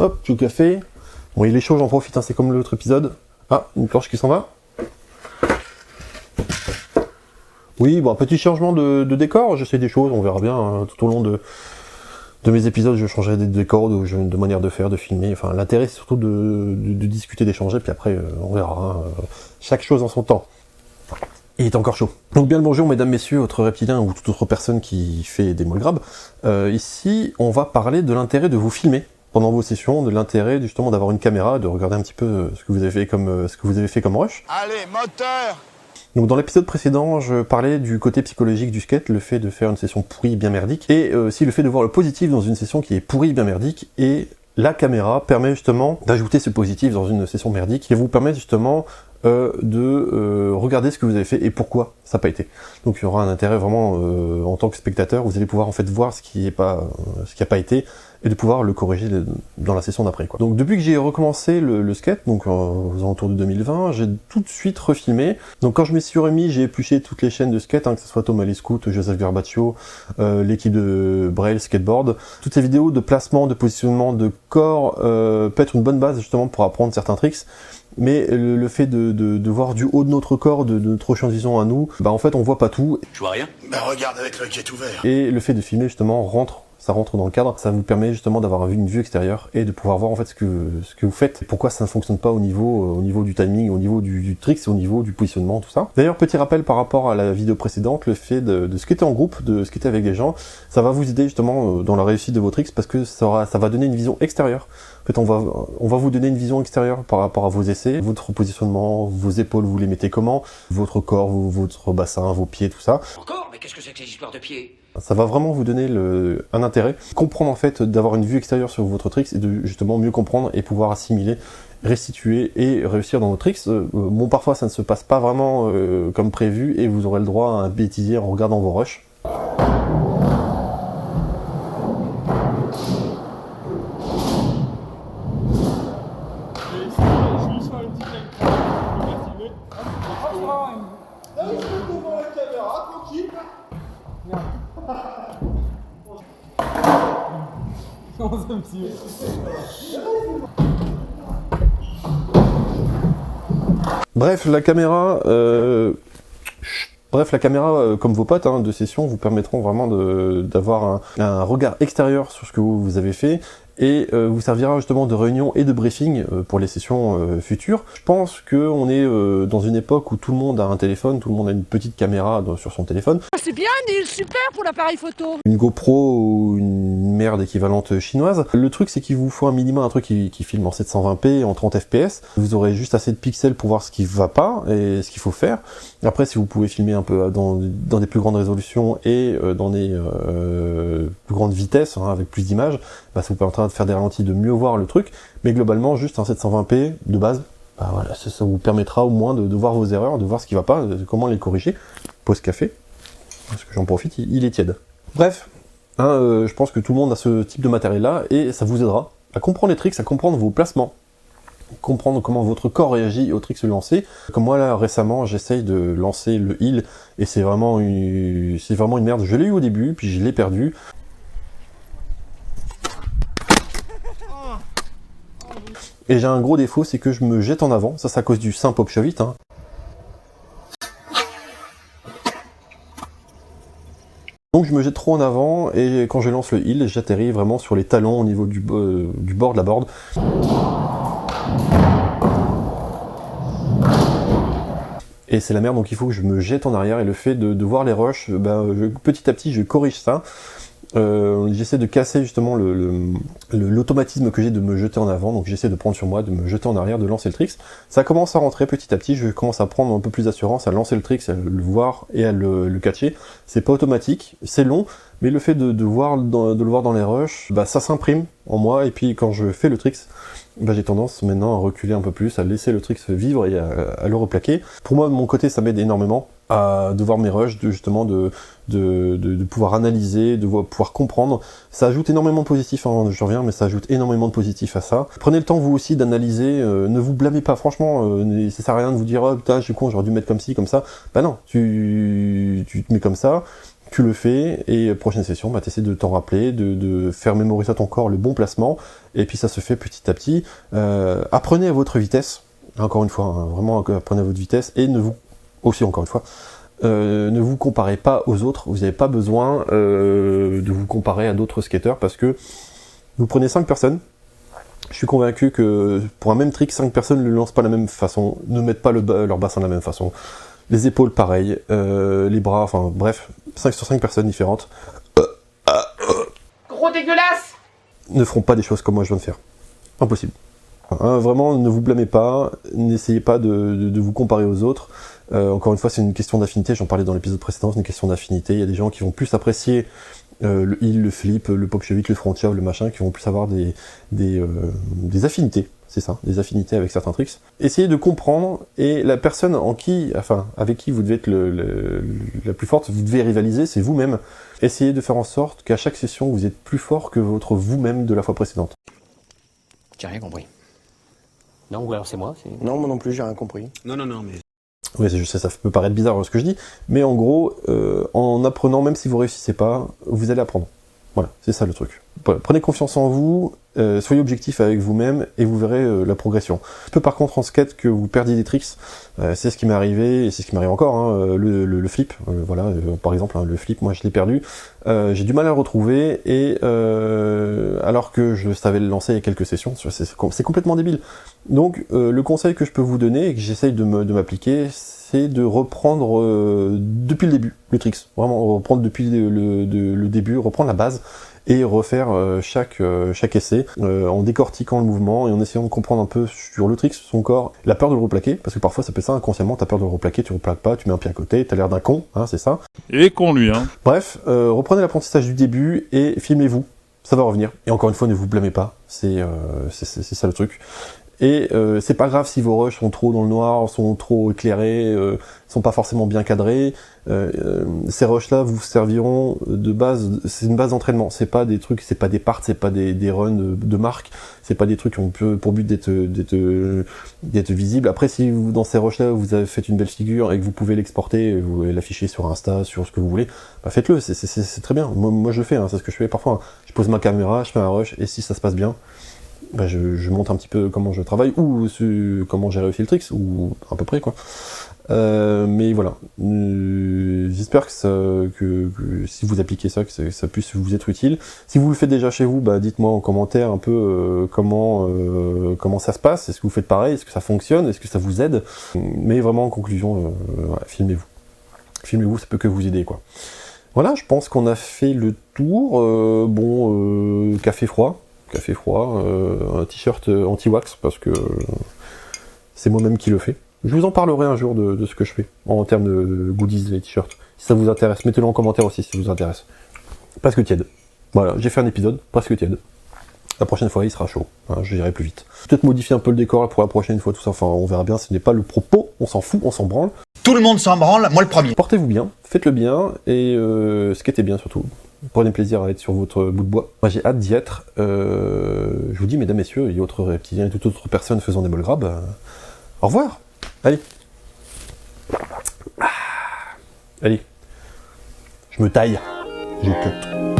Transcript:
Hop, tout café. Bon, il est chaud, j'en profite, hein, c'est comme l'autre épisode. Ah, une torche qui s'en va. Oui, bon, un petit changement de décor, j'essaie des choses, on verra bien, hein, tout au long de mes épisodes, je changerai des décors, de manière de faire, de filmer. Enfin, l'intérêt, c'est surtout de discuter, d'échanger, puis après, on verra. Hein, chaque chose en son temps. Il est encore chaud. Donc bien le bonjour, mesdames, messieurs, autres reptiliens ou toute autre personne qui fait des molles grabs. Ici, on va parler de l'intérêt de vous filmer pendant vos sessions, de l'intérêt justement d'avoir une caméra, de regarder un petit peu ce que vous avez fait comme rush. Allez, moteur! Donc dans l'épisode précédent, je parlais du côté psychologique du skate, le fait de faire une session pourrie bien merdique, et aussi le fait de voir le positif dans une session qui est pourrie bien merdique, et la caméra permet justement d'ajouter ce positif dans une session merdique, et vous permet justement de regarder ce que vous avez fait et pourquoi ça n'a pas été. Donc il y aura un intérêt vraiment en tant que spectateur, vous allez pouvoir en fait voir ce qui n'a pas été, et de pouvoir le corriger dans la session d'après, quoi. Donc depuis que j'ai recommencé le skate, donc aux alentours de 2020, j'ai tout de suite refilmé. Donc quand je m'y suis remis, j'ai épluché toutes les chaînes de skate, hein, que ce soit Thomas Lescout, Joseph Garbaccio, l'équipe de Braille Skateboard. Toutes ces vidéos de placement, de positionnement, de corps peut être une bonne base justement pour apprendre certains tricks. Mais le fait de voir du haut de notre corps, de notre champ de vision à nous, bah en fait on voit pas tout. Je vois rien. Bah regarde avec l'œil qui est ouvert. Et le fait de filmer justement ça rentre dans le cadre, ça vous permet justement d'avoir une vue extérieure et de pouvoir voir en fait ce que vous faites, et pourquoi ça ne fonctionne pas au niveau du timing, au niveau du trick, au niveau du positionnement, tout ça. D'ailleurs, petit rappel par rapport à la vidéo précédente, le fait de skater en groupe, de skater avec des gens, ça va vous aider justement dans la réussite de vos tricks, parce que ça va donner une vision extérieure. En fait, on va vous donner une vision extérieure par rapport à vos essais, votre positionnement, vos épaules, vous les mettez comment, votre corps, votre bassin, vos pieds, tout ça. Encore? Mais qu'est-ce que c'est que ces histoires de pieds? Ça va vraiment vous donner un intérêt, comprendre en fait, d'avoir une vue extérieure sur votre tricks et de justement mieux comprendre et pouvoir assimiler, restituer et réussir dans vos tricks. Bon, parfois ça ne se passe pas vraiment comme prévu et vous aurez le droit à un bêtisier en regardant vos rushs. Bref, la caméra, comme vos potes, hein, de session, vous permettront vraiment d'avoir un regard extérieur sur ce que vous avez fait, et vous servira justement de réunion et de briefing pour les sessions futures. Je pense qu'on est dans une époque où tout le monde a un téléphone, tout le monde a une petite caméra sur son téléphone. C'est bien, Neil, super pour l'appareil photo. Une GoPro ou une merde équivalente chinoise. Le truc, c'est qu'il vous faut un minimum un truc qui filme en 720p, en 30 fps. Vous aurez juste assez de pixels pour voir ce qui va pas et ce qu'il faut faire. Après, si vous pouvez filmer un peu dans des plus grandes résolutions et dans des plus grandes vitesses, hein, avec plus d'images, bah, ça vous permettra de faire des ralentis, de mieux voir le truc. Mais globalement, juste un 720p de base, bah voilà, ça vous permettra au moins de voir vos erreurs, de voir ce qui va pas, de comment les corriger. Pause café, parce que j'en profite, il est tiède. Bref, hein, je pense que tout le monde a ce type de matériel-là, et ça vous aidera à comprendre les tricks, à comprendre vos placements, comprendre comment votre corps réagit aux tricks lancés. Comme moi là récemment, j'essaye de lancer le heal, et c'est vraiment une merde. Je l'ai eu au début, puis je l'ai perdu. Et j'ai un gros défaut, c'est que je me jette en avant. Ça, c'est à cause du simple pop-shovit, hein. Donc je me jette trop en avant, et quand je lance le heal, j'atterris vraiment sur les talons au niveau du bord de la board. Et c'est la merde, donc il faut que je me jette en arrière, et le fait de voir les rushs, petit à petit je corrige ça. J'essaie de casser justement l'automatisme que j'ai de me jeter en avant, donc j'essaie de prendre sur moi, de me jeter en arrière, de lancer le tricks. Ça commence à rentrer petit à petit, je commence à prendre un peu plus d'assurance, à lancer le tricks, à le voir et à le catcher. C'est pas automatique, c'est long, mais le fait de le voir dans les rushs, bah, ça s'imprime en moi, et puis quand je fais le tricks, bah, j'ai tendance maintenant à reculer un peu plus, à laisser le tricks vivre et à le replaquer. Pour moi, de mon côté, ça m'aide énormément de voir mes rushs, de pouvoir analyser, de pouvoir comprendre. Ça ajoute énormément de positif, hein, je reviens, mais ça ajoute énormément de positif à ça. Prenez le temps vous aussi d'analyser, ne vous blâmez pas, franchement, ça sert à rien de vous dire « Oh putain, je suis con, j'aurais dû mettre comme ci, comme ça ». Bah non, tu te mets comme ça, Tu le fais, et prochaine session, bah, tu essaies de t'en rappeler, de faire mémoriser à ton corps le bon placement, et puis ça se fait petit à petit. Apprenez à votre vitesse, encore une fois, hein, vraiment apprenez à votre vitesse, et encore une fois, ne vous comparez pas aux autres, vous n'avez pas besoin de vous comparer à d'autres skateurs, parce que vous prenez 5 personnes, je suis convaincu que pour un même trick, 5 personnes ne le lancent pas de la même façon, ne mettent pas leur bassin de la même façon. Les épaules, pareil. Les bras, enfin bref, 5 sur 5 personnes différentes. Gros dégueulasse! Ne feront pas des choses comme moi je viens de faire. Impossible. Hein, vraiment, ne vous blâmez pas, n'essayez pas de vous comparer aux autres. Encore une fois, c'est une question d'affinité, j'en parlais dans l'épisode précédent, c'est une question d'affinité. Il y a des gens qui vont plus apprécier le heel, le flip, le pop-chevik, le frontier, le machin, qui vont plus avoir des affinités. C'est ça, des affinités avec certains tricks. Essayez de comprendre, et la personne avec qui vous devez être la plus forte, vous devez rivaliser, c'est vous-même. Essayez de faire en sorte qu'à chaque session, vous êtes plus fort que votre vous-même de la fois précédente. J'ai rien compris. Non, ou alors c'est moi, Non, moi non plus, j'ai rien compris. Non, mais... Oui, je sais, ça peut paraître bizarre ce que je dis, mais en gros, en apprenant, même si vous réussissez pas, vous allez apprendre. Voilà, c'est ça le truc. Prenez confiance en vous, soyez objectif avec vous-même, et vous verrez la progression. Je peux par contre en skate que vous perdiez des tricks, c'est ce qui m'est arrivé, et c'est ce qui m'arrive encore, hein, le flip, par exemple, hein, le flip, moi je l'ai perdu, j'ai du mal à le retrouver, et alors que je savais le lancer il y a quelques sessions, c'est complètement débile. Donc le conseil que je peux vous donner, et que j'essaye de m'appliquer, c'est de reprendre depuis le début, le tricks. Vraiment, reprendre depuis le début, reprendre la base, et refaire chaque essai en décortiquant le mouvement et en essayant de comprendre un peu sur le tricks, son corps, la peur de le replaquer, parce que parfois ça peut être ça inconsciemment, t'as peur de le replaquer, tu replaques pas, tu mets un pied à côté, t'as l'air d'un con, hein, c'est ça. Et con lui, hein. Bref, reprenez l'apprentissage du début et filmez-vous, ça va revenir. Et encore une fois, ne vous blâmez pas, c'est ça le truc. Et c'est pas grave si vos rushs sont trop dans le noir, sont trop éclairés, sont pas forcément bien cadrés. Ces rushs-là vous serviront de base, c'est une base d'entraînement. C'est pas des trucs, c'est pas des parts, c'est pas des runs de marque, c'est pas des trucs qui ont pour but d'être visibles. Après, si vous, dans ces rushs-là, vous avez fait une belle figure et que vous pouvez l'exporter, vous l'afficher sur Insta, sur ce que vous voulez, bah faites-le, c'est très bien. Moi je le fais, hein, c'est ce que je fais parfois. Hein. Je pose ma caméra, je fais un rush, et si ça se passe bien, bah je montre un petit peu comment je travaille, ou comment j'ai réussi le tricks, ou à peu près quoi. Mais voilà, j'espère que si vous appliquez ça, que ça puisse vous être utile. Si vous le faites déjà chez vous, bah dites-moi en commentaire un peu comment ça se passe, est-ce que vous faites pareil, est-ce que ça fonctionne, est-ce que ça vous aide. Mais vraiment en conclusion, voilà, filmez-vous, ça peut que vous aider quoi. Voilà, je pense qu'on a fait le tour. Café froid, un t-shirt anti-wax, parce que c'est moi-même qui le fais. Je vous en parlerai un jour de ce que je fais, en termes de goodies des t-shirts. Si ça vous intéresse, mettez-le en commentaire aussi si ça vous intéresse. Presque tiède. Voilà, j'ai fait un épisode, presque tiède. La prochaine fois, il sera chaud, hein, je dirai plus vite. Peut-être modifier un peu le décor pour la prochaine fois, tout ça, enfin, on verra bien, ce n'est pas le propos, on s'en fout, on s'en branle. Tout le monde s'en branle, moi le premier. Portez-vous bien, faites-le bien, et skatez bien surtout. Prenez plaisir à être sur votre bout de bois. Moi j'ai hâte d'y être. Je vous dis, mesdames, messieurs, et autres reptiliens et toutes autres personnes faisant des molles grabs, au revoir. Allez. Allez. Je me taille. Je cut.